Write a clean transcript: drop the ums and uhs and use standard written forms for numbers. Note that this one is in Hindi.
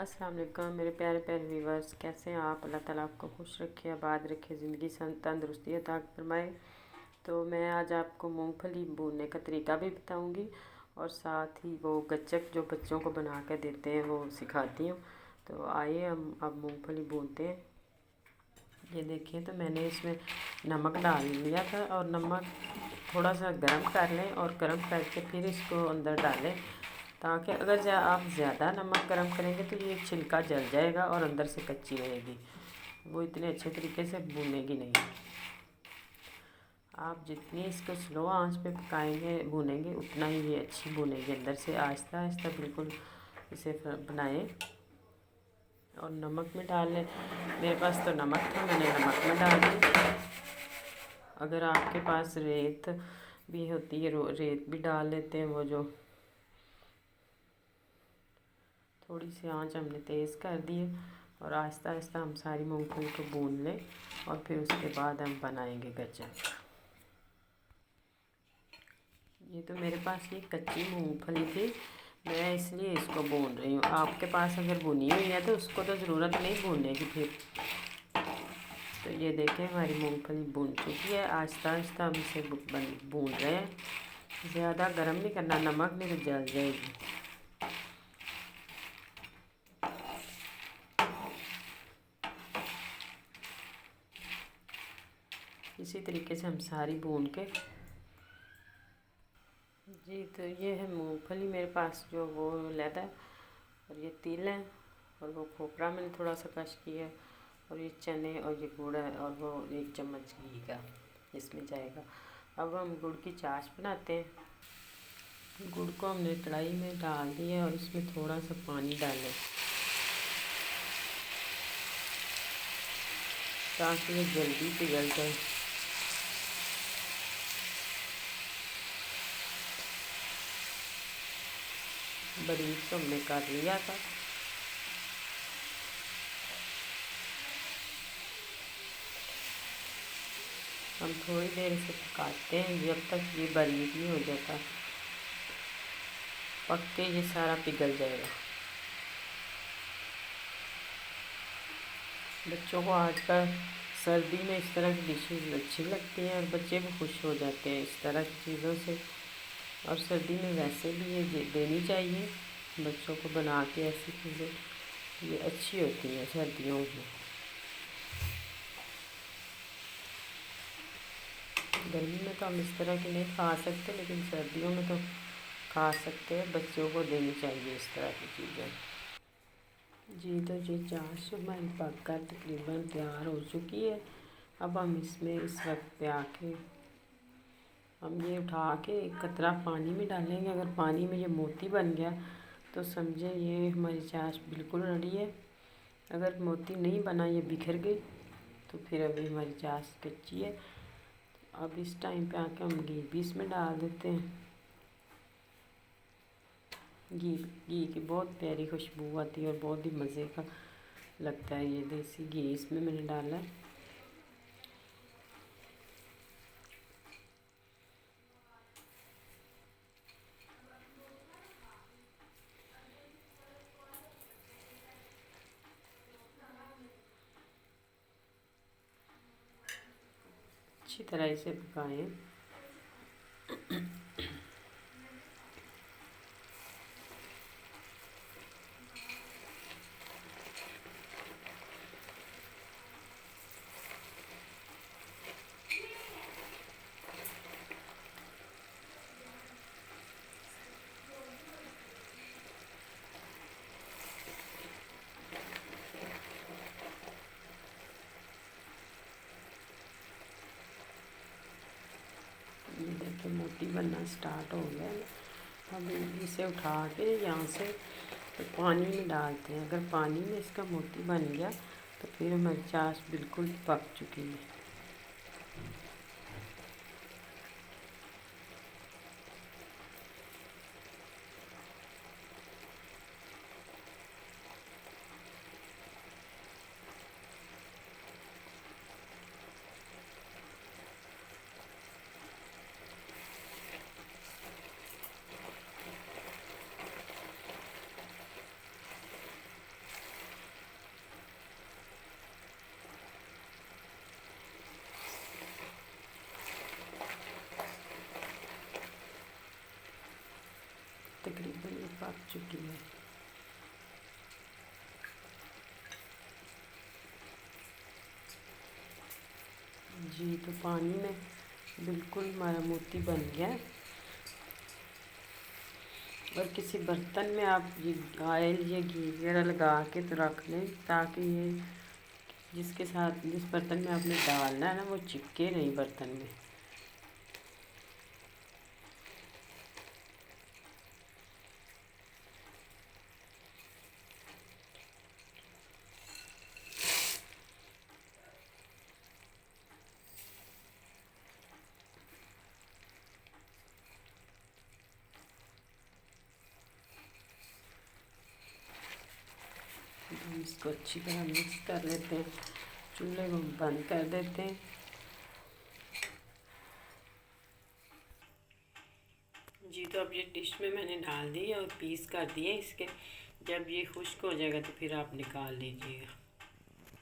अस्सलाम वालेकुम मेरे प्यारे प्यारे व्यूवर्स, कैसे हैं आप। अल्लाह ताला आपको खुश रखे, आबाद रखे, ज़िंदगी तंदुरुस्ती अता फरमाए। तो मैं आज आपको मूंगफली भूनने का तरीका भी बताऊंगी और साथ ही वो गच्चक जो बच्चों को बना के देते हैं वो सिखाती हूँ। तो आइए हम अब मूंगफली भूनते हैं। ये देखिए, तो मैंने इसमें नमक डाल लिया था और नमक थोड़ा सा गर्म कर लें और गर्म करके फिर इसको अंदर डालें, ताकि अगर आप ज़्यादा नमक गर्म करेंगे तो ये छिलका जल जाएगा और अंदर से कच्ची रहेगी, वो इतने अच्छे तरीके से भूनेगी नहीं। आप जितनी इसको स्लो आंच पे पकाएंगे भूनेंगे उतना ही ये अच्छी भूनेगी अंदर से। आहिस्ता आहिस्ता बिल्कुल इसे बनाएं और नमक में डाल लें। मेरे पास तो नमक था, मैंने नमक में डाल दी। अगर आपके पास रेत भी होती है रेत भी डाल लेते हैं। वो जो थोड़ी सी आंच हमने तेज़ कर दी है और आहिस्ता आहिस्ता हम सारी मूंगफली को भून लें और फिर उसके बाद हम बनाएंगे गच्चक। ये तो मेरे पास ये कच्ची मूंगफली थी, मैं इसलिए इसको भून रही हूँ। आपके पास अगर भुनी हुई है तो उसको तो ज़रूरत नहीं भूनने की फिर। तो ये देखें, हमारी मूंगफली भून चुकी है। आहिस्ता आहिस्ता हम इसे भून रहे हैं, ज़्यादा गर्म नहीं करना, नमक नहीं तो जल जाएगी। इसी तरीके से हम सारी भून के जी। तो ये है मूंगफली मेरे पास जो वो लैदा है और ये तिल है और वो खोपरा मैंने थोड़ा सा कश किया है और ये चने और ये गुड़ है और वो 1 चम्मच घी का इसमें जाएगा। अब हम गुड़ की चाश बनाते हैं। गुड़ को हमने कढ़ाई में डाल दिया और इसमें थोड़ा सा पानी डालें ताकि ये जल्दी पिघल जाए। बारीक तो हमने कर लिया था। हम थोड़ी देर इसे पकाते हैं जब तक ये बारीक नहीं हो जाता। पक के ये सारा पिघल जाएगा। बच्चों को आजकल सर्दी में इस तरह की डिशेज अच्छी लगती हैं और बच्चे भी खुश हो जाते हैं इस तरह की चीज़ों से। और सर्दी में वैसे भी ये देनी चाहिए बच्चों को बना के। ऐसी चीज़ें ये अच्छी होती हैं सर्दियों में। गर्मी में तो हम इस तरह की नहीं खा सकते, लेकिन सर्दियों में तो खा सकते हैं। बच्चों को देनी चाहिए इस तरह की चीज़ें। जी, तो ये चाश हमारी पक कर तकरीबन तैयार हो चुकी है। अब हम इसमें इस वक्त पे आके हम ये उठा के एक कतरा पानी में डालेंगे। अगर पानी में ये मोती बन गया तो समझे ये हमारी चाश बिल्कुल रेडी है। अगर मोती नहीं बना, ये बिखर गई, तो फिर अभी हमारी चाश कच्ची है। अब इस टाइम पे आके हम घी भी इसमें डाल देते हैं। घी घी की बहुत प्यारी खुशबू आती है और बहुत ही मज़े का लगता है। ये देसी घी इसमें मैंने डाला है। अच्छी तरह इसे पकाएं। ये देखिए, मोती बनना स्टार्ट हो गया है। अब इसे उठा के यहाँ से तो पानी में डालते हैं। अगर पानी में इसका मोती बन गया तो फिर हमारी चाश बिल्कुल पक चुकी है। पक चुकी है। जी, तो पानी में बिल्कुल हमारा मोती बन गया। और किसी बर्तन में आप ये ऑयल या घी वगैरह लगा के तो रख लें, ताकि ये जिसके साथ जिस बर्तन में आपने डालना है ना, वो चिपके नहीं बर्तन में। हम इसको अच्छी तरह मिक्स कर लेते हैं, चूल्हे को बंद कर देते हैं। जी, तो अब ये डिश में मैंने डाल दी और पीस कर दिए इसके। जब ये खुश्क हो जाएगा तो फिर आप निकाल लीजिएगा।